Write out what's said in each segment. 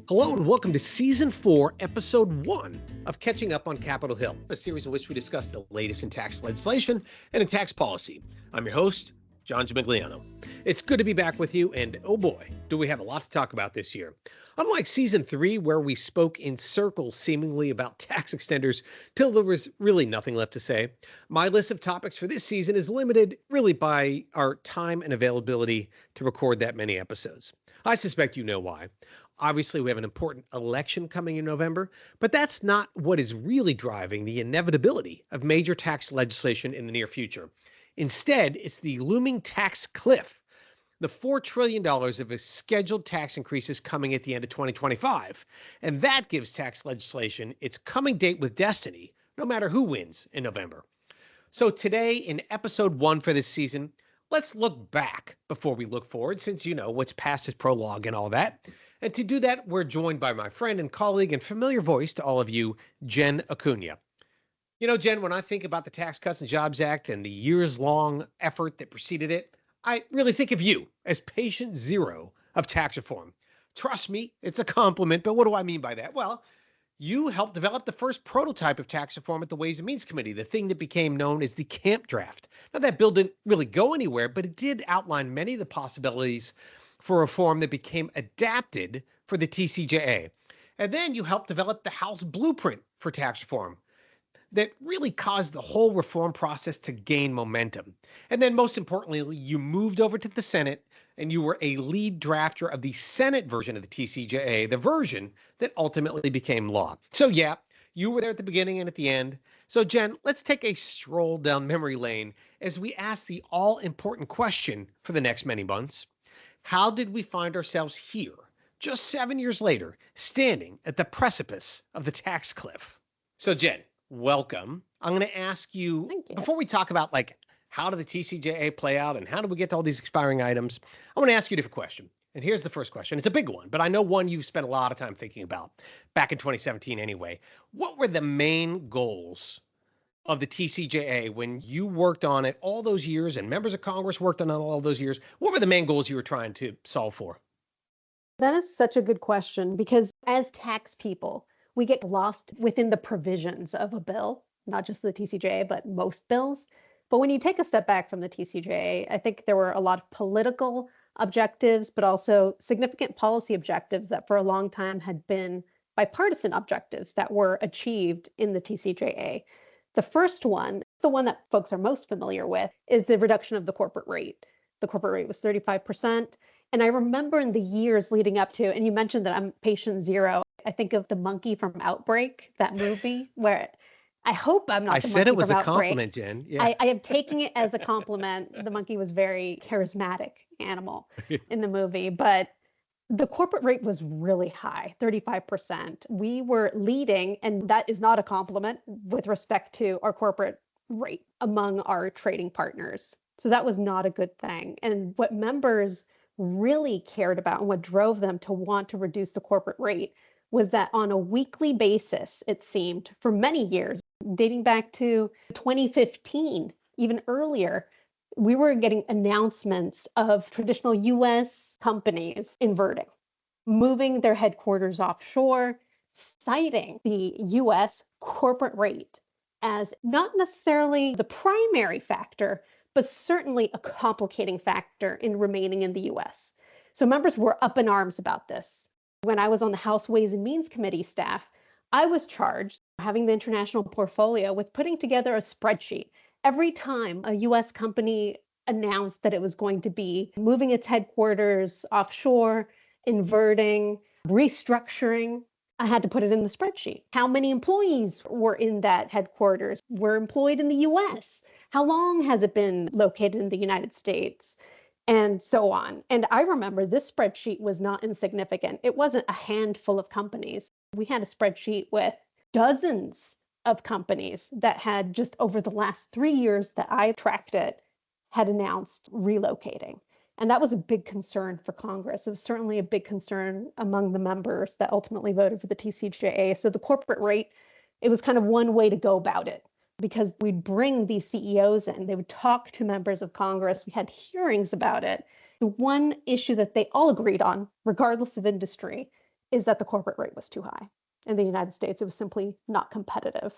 Hello and welcome to Season 4, Episode 1 of Catching Up on Capitol Hill, a series in which we discuss the latest in tax legislation and in tax policy. I'm your host, John Gimigliano. It's good to be back with you, and oh boy, do we have a lot to talk about this year. Unlike Season 3, where we spoke in circles seemingly about tax extenders till there was really nothing left to say, my list of topics for this season is limited really by our time and availability to record that many episodes. I suspect you know why. Obviously, we have an important election coming in November, but that's not what is really driving the inevitability of major tax legislation in the near future. Instead, it's the looming tax cliff, the $4 trillion of scheduled tax increases coming at the end of 2025. And that gives tax legislation its coming date with destiny, no matter who wins in November. So today, in episode 1 for this season, let's look back before we look forward, since you know what's past is prologue and all that. And to do that, we're joined by my friend and colleague and familiar voice to all of you, Jen Acuna. You know, Jen, when I think about the Tax Cuts and Jobs Act and the years-long effort that preceded it, I really think of you as patient zero of tax reform. Trust me, it's a compliment, but what do I mean by that? Well, you helped develop the first prototype of tax reform at the Ways and Means Committee, the thing that became known as the Camp Draft. Now, that bill didn't really go anywhere, but it did outline many of the possibilities for reform that became adapted for the TCJA. And then you helped develop the House blueprint for tax reform that really caused the whole reform process to gain momentum. And then most importantly, you moved over to the Senate and you were a lead drafter of the Senate version of the TCJA, the version that ultimately became law. So yeah, you were there at the beginning and at the end. So Jen, let's take a stroll down memory lane as we ask the all-important question for the next many months. How did we find ourselves here, just 7 years later, standing at the precipice of the tax cliff? So Jen, welcome. I'm going to ask you, before we talk about how did the TCJA play out and how do we get to all these expiring items, I want to ask you a different question. And here's the first question. It's a big one, but I know one you've spent a lot of time thinking about back in 2017 anyway. What were the main goals of the TCJA when you worked on it all those years and members of Congress worked on it all those years? What were the main goals you were trying to solve for? That is such a good question because as tax people, we get lost within the provisions of a bill, not just the TCJA, but most bills. But when you take a step back from the TCJA, I think there were a lot of political objectives, but also significant policy objectives that for a long time had been bipartisan objectives that were achieved in the TCJA. The first one, the one that folks are most familiar with, is the reduction of the corporate rate. The corporate rate was 35%. And I remember in the years leading up to, and you mentioned that I'm patient zero, I think of the monkey from Outbreak, that movie, where I hope I'm not the monkey from Outbreak. I said it was a compliment, Jen. Yeah. I am taking it as a compliment. The monkey was very charismatic animal in the movie, but the corporate rate was really high, 35%. We were leading, and that is not a compliment with respect to our corporate rate among our trading partners. So that was not a good thing. And what members really cared about and what drove them to want to reduce the corporate rate was that on a weekly basis, it seemed, for many years, dating back to 2015, even earlier, we were getting announcements of traditional U.S. companies inverting, moving their headquarters offshore, citing the U.S. corporate rate as not necessarily the primary factor, but certainly a complicating factor in remaining in the U.S. So members were up in arms about this. When I was on the House Ways and Means Committee staff, I was charged, having the international portfolio, with putting together a spreadsheet. Every time a U.S. company announced that it was going to be moving its headquarters offshore, inverting, restructuring, I had to put it in the spreadsheet. How many employees were in that headquarters, were employed in the U.S.? How long has it been located in the United States? And so on. And I remember this spreadsheet was not insignificant. It wasn't a handful of companies. We had a spreadsheet with dozens of companies that had just over the last 3 years that I tracked it, had announced relocating. And that was a big concern for Congress. It was certainly a big concern among the members that ultimately voted for the TCJA. So the corporate rate, it was kind of one way to go about it, because we'd bring these CEOs in, they would talk to members of Congress, we had hearings about it. The one issue that they all agreed on, regardless of industry, is that the corporate rate was too high. In the United States, it was simply not competitive.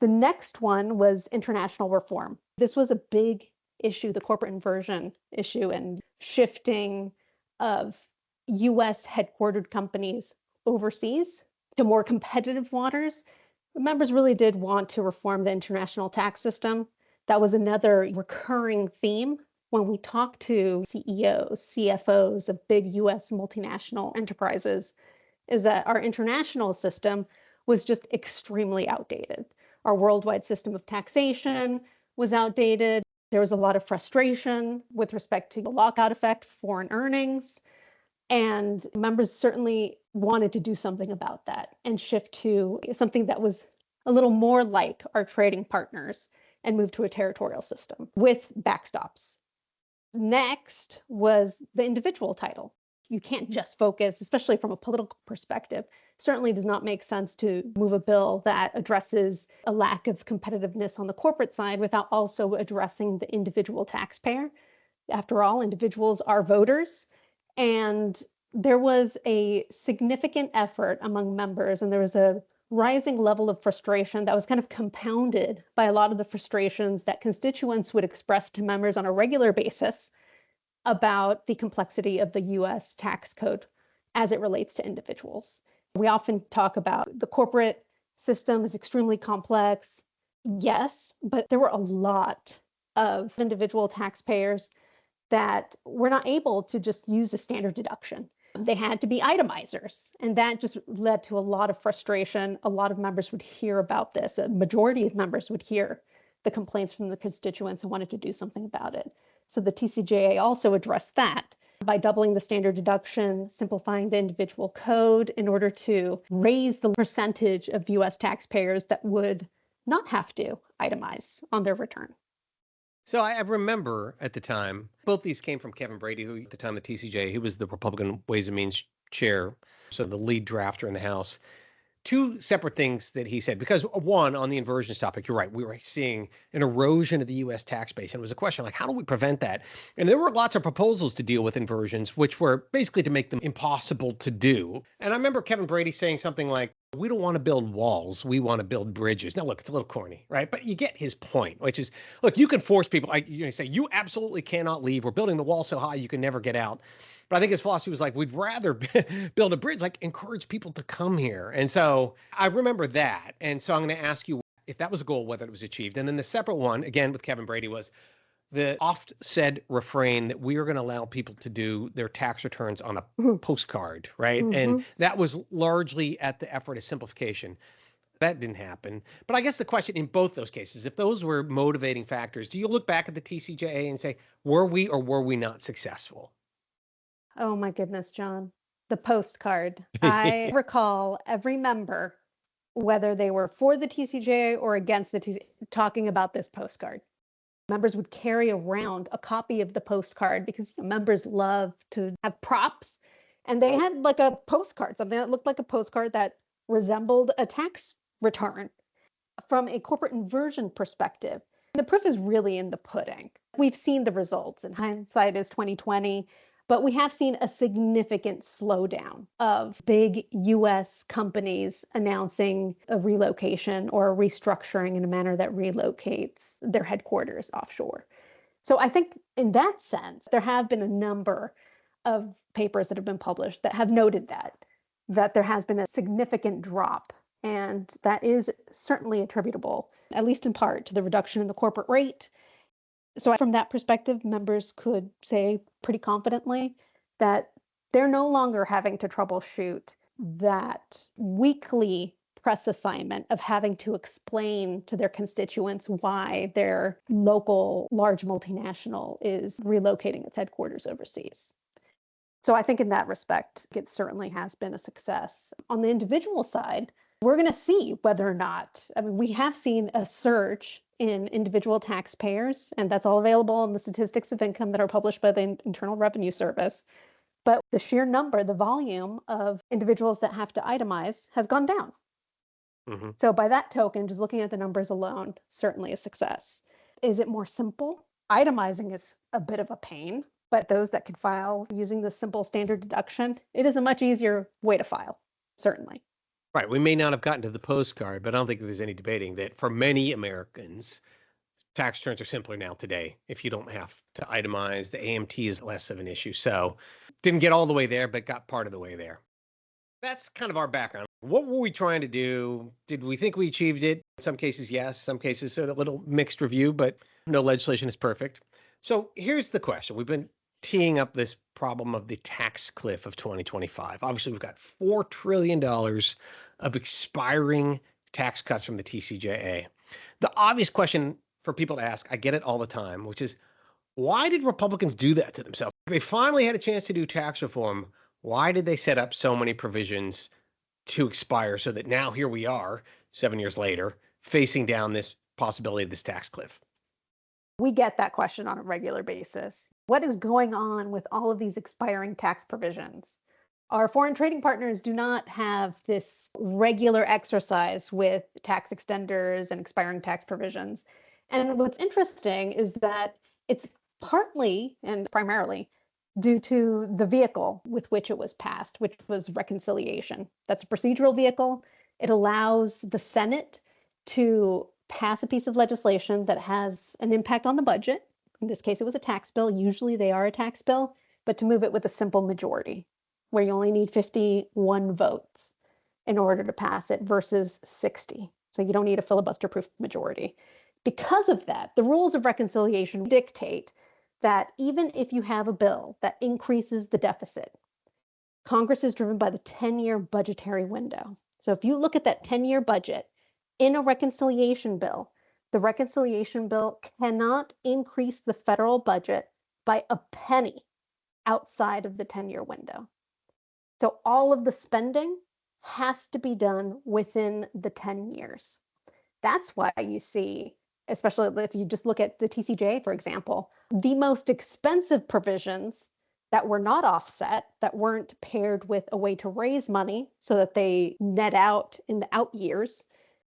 The next one was international reform. This was a big issue, the corporate inversion issue and shifting of US headquartered companies overseas to more competitive waters. The members really did want to reform the international tax system. That was another recurring theme when we talk to CEOs, CFOs of big US multinational enterprises, is that our international system was just extremely outdated. Our worldwide system of taxation was outdated. There was a lot of frustration with respect to the lockout effect, foreign earnings, and members certainly wanted to do something about that and shift to something that was a little more like our trading partners and move to a territorial system with backstops. Next was the individual title. You can't just focus, especially from a political perspective, certainly does not make sense to move a bill that addresses a lack of competitiveness on the corporate side without also addressing the individual taxpayer. After all, individuals are voters. And there was a significant effort among members, and there was a rising level of frustration that was kind of compounded by a lot of the frustrations that constituents would express to members on a regular basis about the complexity of the US tax code as it relates to individuals. We often talk about the corporate system is extremely complex. Yes, but there were a lot of individual taxpayers that were not able to just use a standard deduction. They had to be itemizers, and that just led to a lot of frustration. A lot of members would hear about this. A majority of members would hear the complaints from the constituents and wanted to do something about it. So the TCJA also addressed that by doubling the standard deduction, simplifying the individual code in order to raise the percentage of US taxpayers that would not have to itemize on their return. So I remember at the time, both these came from Kevin Brady, who at the time the TCJ, he was the Republican Ways and Means chair, so the lead drafter in the House. Two separate things that he said, because one, on the inversions topic, you're right, we were seeing an erosion of the U.S. tax base, and it was a question like, how do we prevent that? And there were lots of proposals to deal with inversions, which were basically to make them impossible to do. And I remember Kevin Brady saying something like, we don't want to build walls, we want to build bridges. Now, look, it's a little corny, right? But you get his point, which is, look, you can force people, like you say, you absolutely cannot leave. We're building the wall so high you can never get out. But I think his philosophy was like, we'd rather build a bridge, like encourage people to come here. And so I remember that. And so I'm going to ask you if that was a goal, whether it was achieved. And then the separate one, again, with Kevin Brady, was the oft said refrain that we are going to allow people to do their tax returns on a postcard, right? Mm-hmm. And that was largely at the effort of simplification. That didn't happen. But I guess the question in both those cases, if those were motivating factors, do you look back at the TCJA and say, were we or were we not successful? Oh my goodness, John. The postcard. I recall every member, whether they were for the TCJA or against the TCJA, talking about this postcard. Members would carry around a copy of the postcard because members love to have props. And they had like a postcard, something that looked like a postcard that resembled a tax return. From a corporate inversion perspective, the proof is really in the pudding. We've seen the results, and hindsight is 2020. But we have seen a significant slowdown of big US companies announcing a relocation or a restructuring in a manner that relocates their headquarters offshore. So I think in that sense, there have been a number of papers that have been published that have noted that there has been a significant drop. And that is certainly attributable, at least in part, to the reduction in the corporate rate. So from that perspective, members could say pretty confidently that they're no longer having to troubleshoot that weekly press assignment of having to explain to their constituents why their local large multinational is relocating its headquarters overseas. So I think in that respect, it certainly has been a success. On the individual side, we're going to see whether or not, I mean, we have seen a surge in individual taxpayers, and that's all available in the statistics of income that are published by the Internal Revenue Service. But the sheer number, the volume of individuals that have to itemize has gone down. Mm-hmm. So by that token, just looking at the numbers alone, certainly a success. Is it more simple? Itemizing is a bit of a pain. But those that could file using the simple standard deduction, it is a much easier way to file, certainly. Right. We may not have gotten to the postcard, but I don't think there's any debating that for many Americans, tax returns are simpler now today if you don't have to itemize. The AMT is less of an issue. So didn't get all the way there, but got part of the way there. That's kind of our background. What were we trying to do? Did we think we achieved it? In some cases, yes. Some cases, a little mixed review, but no legislation is perfect. So here's the question. We've been teeing up this problem of the tax cliff of 2025. Obviously, we've got $4 trillion of expiring tax cuts from the TCJA. The obvious question for people to ask, I get it all the time, which is, why did Republicans do that to themselves? They finally had a chance to do tax reform. Why did they set up so many provisions to expire so that now here we are 7 years later facing down this possibility of this tax cliff? We get that question on a regular basis. What is going on with all of these expiring tax provisions? Our foreign trading partners do not have this regular exercise with tax extenders and expiring tax provisions. And what's interesting is that it's partly and primarily due to the vehicle with which it was passed, which was reconciliation. That's a procedural vehicle. It allows the Senate to pass a piece of legislation that has an impact on the budget. In this case, it was a tax bill. Usually they are a tax bill, but to move it with a simple majority, where you only need 51 votes in order to pass it versus 60. So you don't need a filibuster-proof majority. Because of that, the rules of reconciliation dictate that even if you have a bill that increases the deficit, Congress is driven by the 10-year budgetary window. So if you look at that 10-year budget in a reconciliation bill, the reconciliation bill cannot increase the federal budget by a penny outside of the 10-year window. So all of the spending has to be done within the 10 years. That's why you see, especially if you just look at the TCJA, for example, the most expensive provisions that were not offset, that weren't paired with a way to raise money so that they net out in the out years,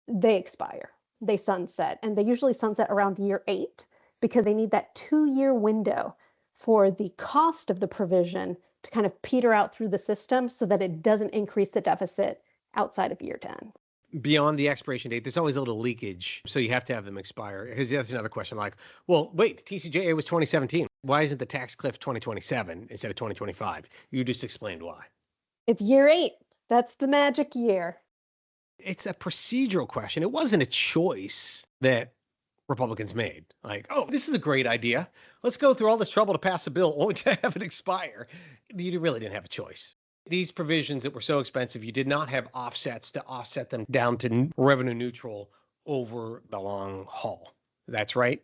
they expire, they sunset, and they usually sunset around year 8 because they need that 2-year window for the cost of the provision to kind of peter out through the system so that it doesn't increase the deficit outside of year 10. Beyond the expiration date, there's always a little leakage, so you have to have them expire. Because that's another question, like, well, wait, the TCJA was 2017. Why isn't the tax cliff 2027 instead of 2025? You just explained why. It's year 8. That's the magic year. It's a procedural question. It wasn't a choice that Republicans made. Like, oh, this is a great idea. Let's go through all this trouble to pass a bill only to have it expire. You really didn't have a choice. These provisions that were so expensive, you did not have offsets to offset them down to revenue neutral over the long haul. That's right?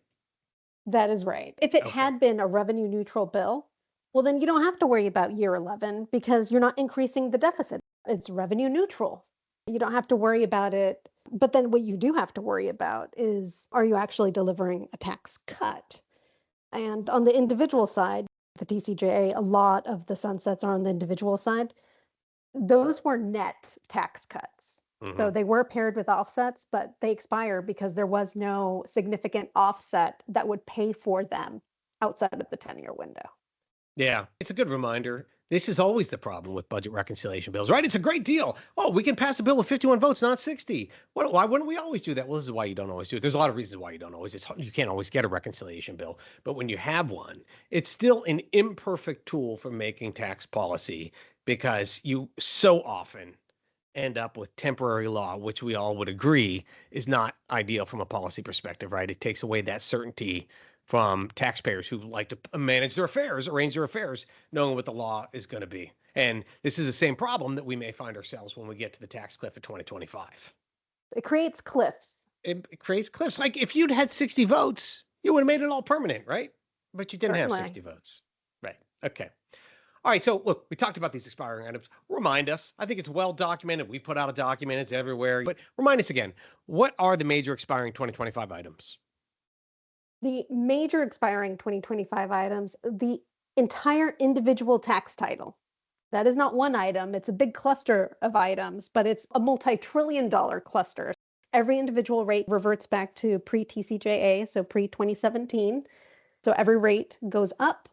That is right. If it had been a revenue neutral bill, well, then you don't have to worry about year 11 because you're not increasing the deficit. It's revenue neutral. You don't have to worry about it. But then what you do have to worry about is, are you actually delivering a tax cut? And on the individual side, the TCJA, a lot of the sunsets are on the individual side. Those were net tax cuts. So they were paired with offsets, but they expire because there was no significant offset that would pay for them outside of the 10-year window. Yeah, it's a good reminder. This is always the problem with budget reconciliation bills, right? It's a great deal. Oh, we can pass a bill with 51 votes, not 60. Why wouldn't we always do that? Well, this is why you don't always do it. There's a lot of reasons why you don't always. You can't always get a reconciliation bill. But when you have one, it's still an imperfect tool for making tax policy because you so often end up with temporary law, which we all would agree is not ideal from a policy perspective, right? It takes away that certainty from taxpayers who like to manage their affairs, arrange their affairs, knowing what the law is going to be. And this is the same problem that we may find ourselves when we get to the tax cliff of 2025. It creates cliffs. It creates cliffs. Like if you'd had 60 votes, you would have made it all permanent, right? But you didn't have 60 votes. Right. Okay. All right. So look, we talked about these expiring items. Remind us. I think it's well documented. We put out a document. It's everywhere. But remind us again, what are the major expiring 2025 items? The major expiring 2025 items, the entire individual tax title. That is not one item. It's a big cluster of items, but it's a multi-trillion-dollar cluster. Every individual rate reverts back to pre-TCJA, so pre-2017. So every rate goes up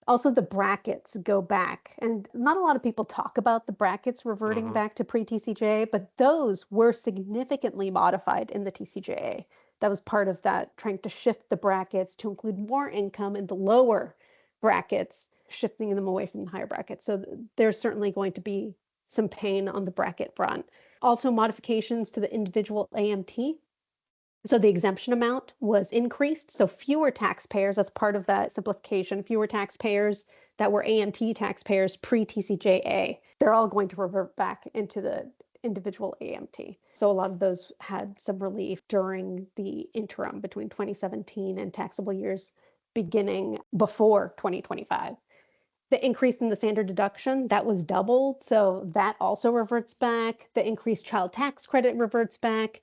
Also, the brackets go back, and not a lot of people talk about the brackets reverting Hmm. back to pre-TCJA, but those were significantly modified in the TCJA. That was part of that, trying to shift the brackets to include more income in the lower brackets, shifting them away from the higher brackets. So there's certainly going to be some pain on the bracket front. Also, modifications to the individual AMT. So the exemption amount was increased. So fewer taxpayers, that's part of that simplification, fewer taxpayers that were AMT taxpayers pre-TCJA. They're all going to revert back into the individual AMT. So a lot of those had some relief during the interim between 2017 and taxable years beginning before 2025. The increase in the standard deduction, that was doubled. So that also reverts back. The increased child tax credit reverts back.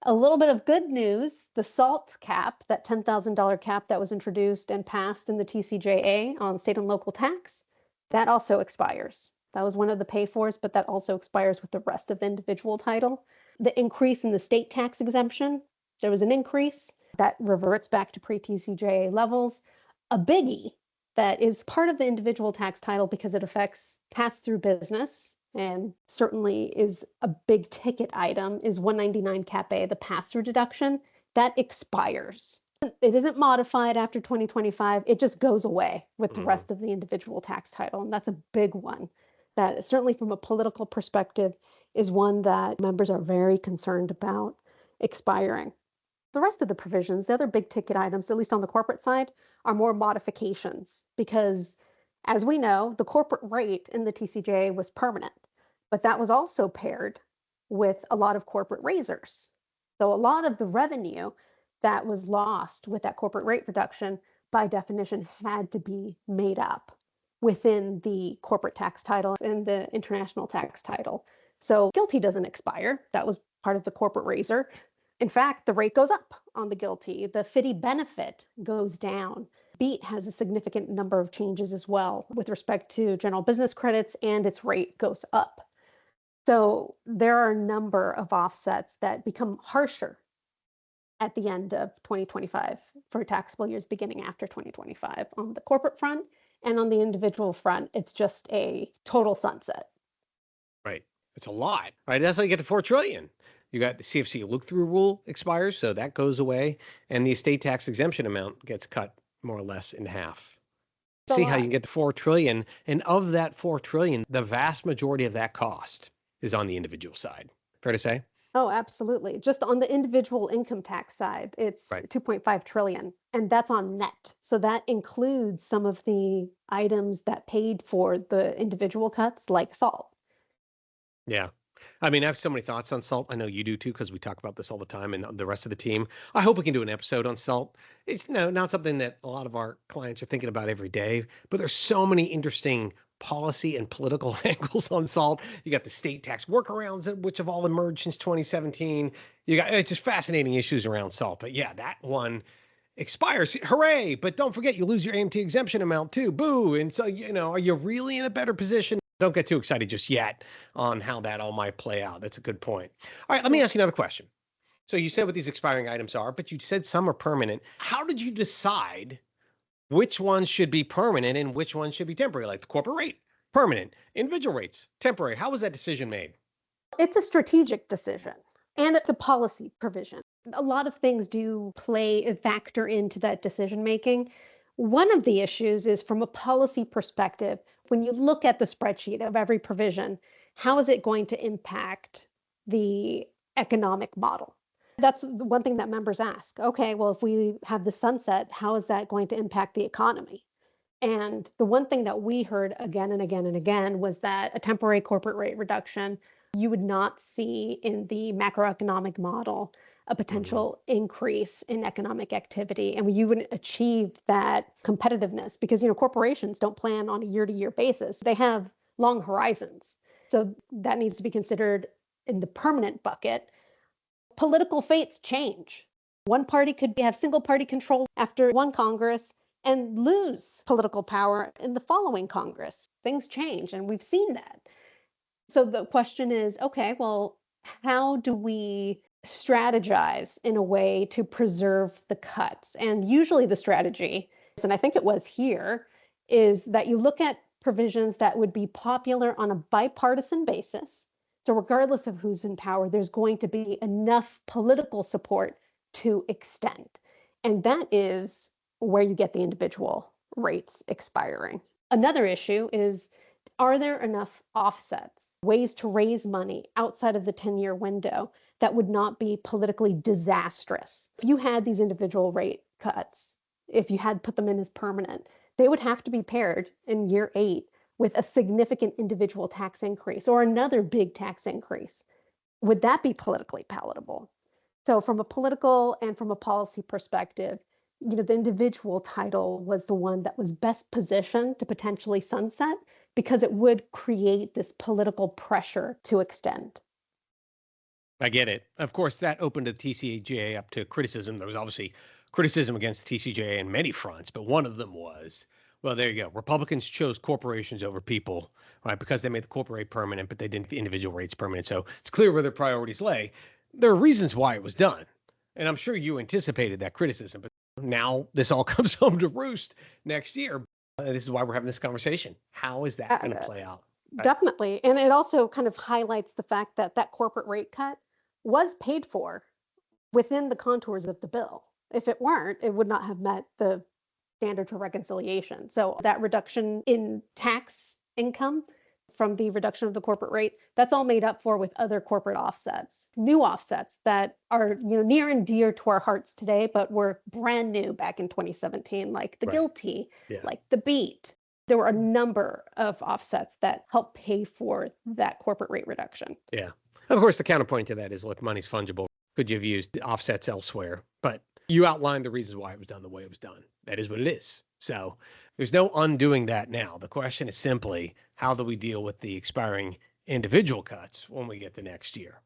A little bit of good news, the SALT cap, that $10,000 cap that was introduced and passed in the TCJA on state and local tax, that also expires. That was one of the pay-fors, but that also expires with the rest of the individual title. The increase in the state tax exemption, there was an increase that reverts back to pre-TCJA levels. A biggie that is part of the individual tax title because it affects pass-through business and certainly is a big ticket item is 199 Cap A, the pass-through deduction, that expires. It isn't modified after 2025. It just goes away with the rest of the individual tax title. And that's a big one that certainly from a political perspective is one that members are very concerned about expiring. The rest of the provisions, the other big ticket items, at least on the corporate side, are more modifications because, as we know, the corporate rate in the TCJA was permanent, but that was also paired with a lot of corporate raisers. So a lot of the revenue that was lost with that corporate rate reduction, by definition, had to be made up within the corporate tax title and the international tax title. So GILTI doesn't expire. That was part of the corporate raiser. In fact, the rate goes up on the GILTI. The FDII benefit goes down. BEAT has a significant number of changes as well with respect to general business credits, and its rate goes up. So there are a number of offsets that become harsher at the end of 2025 for taxable years beginning after 2025 on the corporate front, and on the individual front, it's just a total sunset. Right. It's a lot, right? That's how you get to 4 trillion. You got the CFC look-through rule expires, so that goes away, and the estate tax exemption amount gets cut more or less in half. It's a See how you lot. can get to 4 trillion, and of that 4 trillion, the vast majority of that cost is on the individual side. Fair to say? Oh, absolutely. Just on the individual income tax side, it's Right. 2.5 trillion, and that's on net. So that includes some of the items that paid for the individual cuts, like SALT. Yeah. I mean, I have so many thoughts on salt. I know you do too, because we talk about this all the time and the rest of the team. I hope we can do an episode on salt. It's not something that a lot of our clients are thinking about every day, but there's so many interesting policy and political angles on salt. You got the state tax workarounds, which have all emerged since 2017. It's just fascinating issues around salt. But yeah, that one expires. Hooray. But don't forget, you lose your AMT exemption amount too. Boo. And so, are you really in a better position? Don't get too excited just yet on how that all might play out. That's a good point. All right, let me Yeah. ask you another question. So you said what these expiring items are, but you said some are permanent. How did you decide which ones should be permanent and which ones should be temporary? Like the corporate rate, permanent, individual rates, temporary. How was that decision made? It's a strategic decision and it's a policy provision. A lot of things do factor into that decision making. One of the issues is from a policy perspective, when you look at the spreadsheet of every provision, how is it going to impact the economic model? That's the one thing that members ask. Okay, well, if we have the sunset, how is that going to impact the economy? And the one thing that we heard again and again and again was that a temporary corporate rate reduction, you would not see in the macroeconomic model a Hmm. potential increase in economic activity. And you wouldn't achieve that competitiveness because, corporations don't plan on a year to year basis. They have long horizons. So that needs to be considered in the permanent bucket. Political fates change. One party could have single party control after one Congress and lose political power in the following Congress. Things change, and we've seen that. So the question is, okay, well, how do we strategize in a way to preserve the cuts? And usually the strategy, and I think it was here, is that you look at provisions that would be popular on a bipartisan basis. So, regardless of who's in power, there's going to be enough political support to extend. And that is where you get the individual rates expiring. Another issue is, are there enough offsets, ways to raise money outside of the 10-year window that would not be politically disastrous? If you had these individual rate cuts, if you had put them in as permanent, they would have to be paired in year 8 with a significant individual tax increase or another big tax increase. Would that be politically palatable? So from a political and from a policy perspective, the individual title was the one that was best positioned to potentially sunset because it would create this political pressure to extend. I get it. Of course, that opened the TCJA up to criticism. There was obviously criticism against the TCJA in many fronts, but one of them was, well, there you go. Republicans chose corporations over people, right? Because they made the corporate rate permanent, but they didn't make the individual rates permanent. So it's clear where their priorities lay. There are reasons why it was done. And I'm sure you anticipated that criticism, but now this all comes home to roost next year. This is why we're having this conversation. How is that going to play out? Definitely. And it also kind of highlights the fact that that corporate rate cut was paid for within the contours of the bill. If it weren't, it would not have met the standard for reconciliation. So that reduction in tax income from the reduction of the corporate rate, that's all made up for with other corporate offsets, new offsets that are near and dear to our hearts today, but were brand new back in 2017, like the GILTI, like the BEAT. There were a number of offsets that help pay for that corporate rate reduction. Yeah. Of course, the counterpoint to that is, look, money's fungible. Could you have used offsets elsewhere? But you outlined the reasons why it was done the way it was done. That is what it is. So there's no undoing that now. The question is simply, how do we deal with the expiring individual cuts when we get to next year?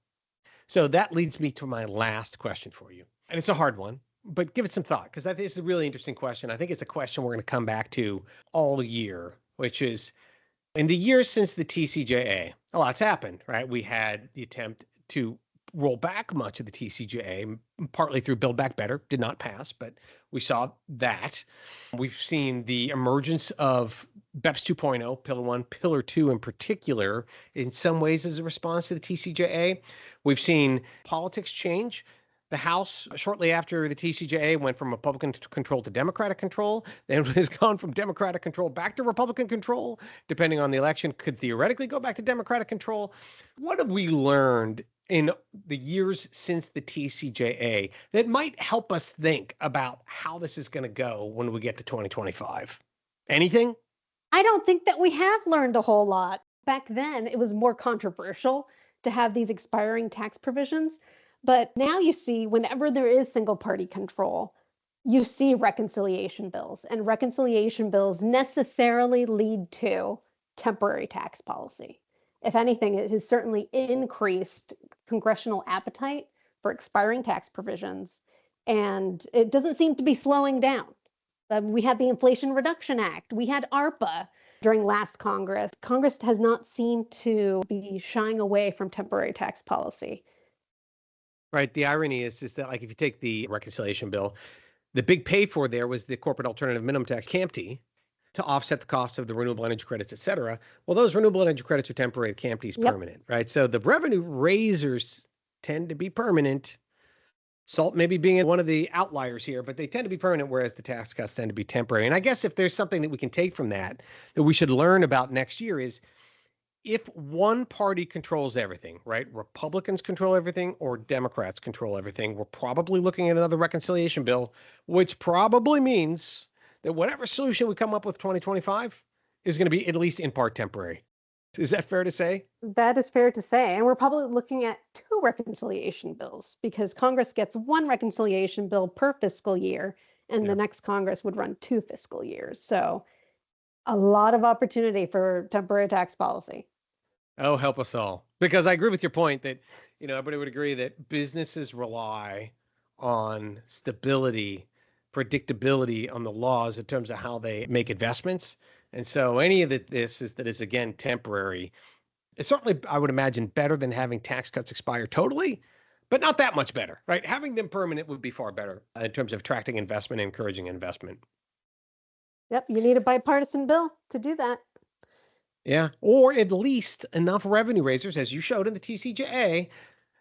So that leads me to my last question for you. And it's a hard one, but give it some thought, because I think it's a really interesting question. I think it's a question we're going to come back to all year, which is, in the years since the TCJA, a lot's happened, right? We had the attempt to roll back much of the TCJA, partly through Build Back Better, did not pass, but we saw that. We've seen the emergence of BEPS 2.0, Pillar 1, Pillar 2 in particular, in some ways as a response to the TCJA. We've seen politics change. The House, shortly after the TCJA, went from Republican control to Democratic control. Then it has gone from Democratic control back to Republican control. Depending on the election, could theoretically go back to Democratic control. What have we learned in the years since the TCJA that might help us think about how this is going to go when we get to 2025? Anything? I don't think that we have learned a whole lot. Back then, it was more controversial to have these expiring tax provisions. But now you see, whenever there is single party control, you see reconciliation bills, and reconciliation bills necessarily lead to temporary tax policy. If anything, it has certainly increased congressional appetite for expiring tax provisions, and it doesn't seem to be slowing down. We had the Inflation Reduction Act, we had ARPA during last Congress. Congress has not seemed to be shying away from temporary tax policy. Right. The irony is that, like, if you take the reconciliation bill, the big pay for there was the corporate alternative minimum tax, CAMT, to offset the cost of the renewable energy credits, et cetera. Well, those renewable energy credits are temporary. The CAMT is permanent, right? So the revenue raisers tend to be permanent. SALT maybe being one of the outliers here, but they tend to be permanent, whereas the tax cuts tend to be temporary. And I guess if there's something that we can take from that we should learn about next year is, if one party controls everything, right? Republicans control everything or Democrats control everything, we're probably looking at another reconciliation bill, which probably means that whatever solution we come up with 2025 is going to be at least in part temporary. Is that fair to say? That is fair to say. And we're probably looking at 2 reconciliation bills, because Congress gets 1 reconciliation bill per fiscal year, and the next Congress would run 2 fiscal years. So a lot of opportunity for temporary tax policy. Oh, help us all. Because I agree with your point that, everybody would agree that businesses rely on stability, predictability on the laws in terms of how they make investments. And so any of this is again, temporary. It's certainly, I would imagine, better than having tax cuts expire totally, but not that much better, right? Having them permanent would be far better in terms of attracting investment and encouraging investment. Yep, you need a bipartisan bill to do that. Yeah. Or at least enough revenue raisers, as you showed in the TCJA,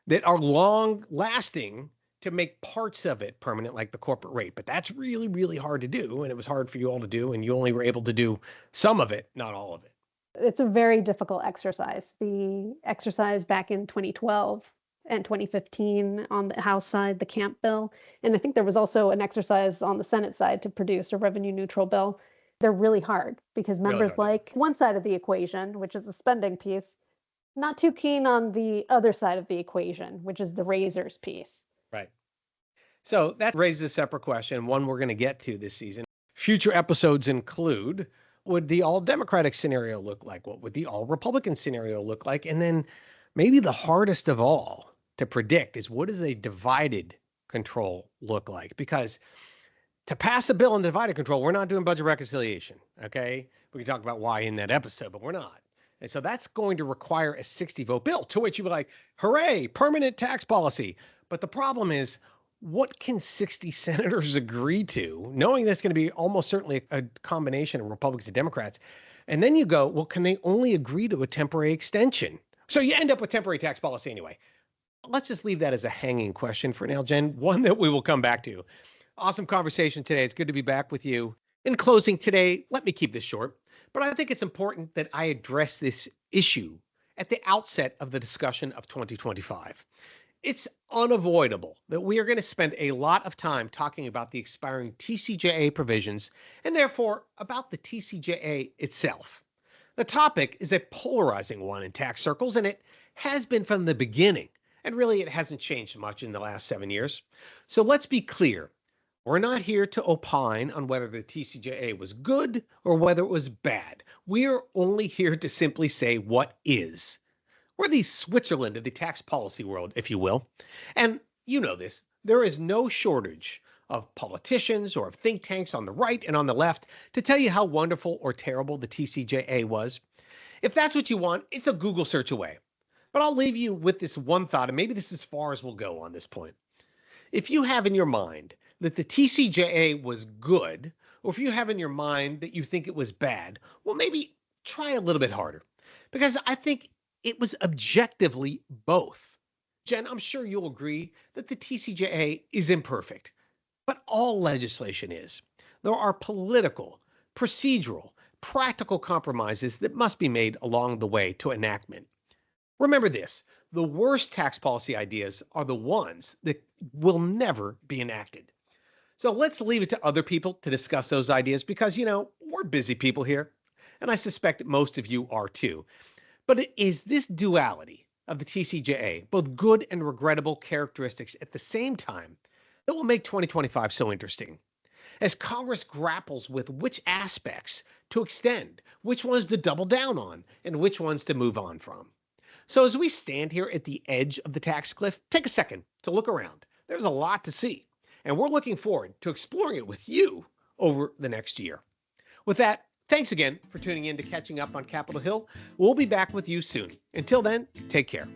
that are long lasting to make parts of it permanent, like the corporate rate. But that's really, really hard to do. And it was hard for you all to do. And you only were able to do some of it, not all of it. It's a very difficult exercise. The exercise back in 2012 and 2015 on the House side, the Camp bill. And I think there was also an exercise on the Senate side to produce a revenue neutral bill. They're really hard because Really members hard. like one side of the equation, which is the spending piece, not too keen on the other side of the equation, which is the raisers piece. Right. So that raises a separate question, one we're going to get to this season. Future episodes include, would the all Democratic scenario look like? What would the all Republican scenario look like? And then maybe the hardest of all to predict is, what does a divided control look like? Because to pass a bill in divided control, we're not doing budget reconciliation, okay? We can talk about why in that episode, but we're not. And so that's going to require a 60-vote bill, to which you be like, hooray, permanent tax policy. But the problem is, what can 60 senators agree to, knowing that's going to be almost certainly a combination of Republicans and Democrats? And then you go, well, can they only agree to a temporary extension? So you end up with temporary tax policy anyway. Let's just leave that as a hanging question for now, Jen, one that we will come back to. Awesome conversation today. It's good to be back with you. In closing today, let me keep this short, but I think it's important that I address this issue at the outset of the discussion of 2025. It's unavoidable that we are going to spend a lot of time talking about the expiring TCJA provisions and therefore about the TCJA itself. The topic is a polarizing one in tax circles, and it has been from the beginning. And really, it hasn't changed much in the last 7 years. So let's be clear. We're not here to opine on whether the TCJA was good or whether it was bad. We're only here to simply say what is. We're the Switzerland of the tax policy world, if you will. And you know this, there is no shortage of politicians or of think tanks on the right and on the left to tell you how wonderful or terrible the TCJA was. If that's what you want, it's a Google search away. But I'll leave you with this one thought, and maybe this is as far as we'll go on this point. If you have in your mind that the TCJA was good, or if you have in your mind that you think it was bad, well, maybe try a little bit harder, because I think it was objectively both. Jen, I'm sure you'll agree that the TCJA is imperfect, but all legislation is. There are political, procedural, practical compromises that must be made along the way to enactment. Remember this, the worst tax policy ideas are the ones that will never be enacted. So let's leave it to other people to discuss those ideas because, we're busy people here, and I suspect most of you are too. But it is this duality of the TCJA, both good and regrettable characteristics at the same time, that will make 2025 so interesting. As Congress grapples with which aspects to extend, which ones to double down on, and which ones to move on from. So as we stand here at the edge of the tax cliff, take a second to look around. There's a lot to see, and we're looking forward to exploring it with you over the next year. With that, thanks again for tuning in to Catching Up on Capitol Hill. We'll be back with you soon. Until then, take care.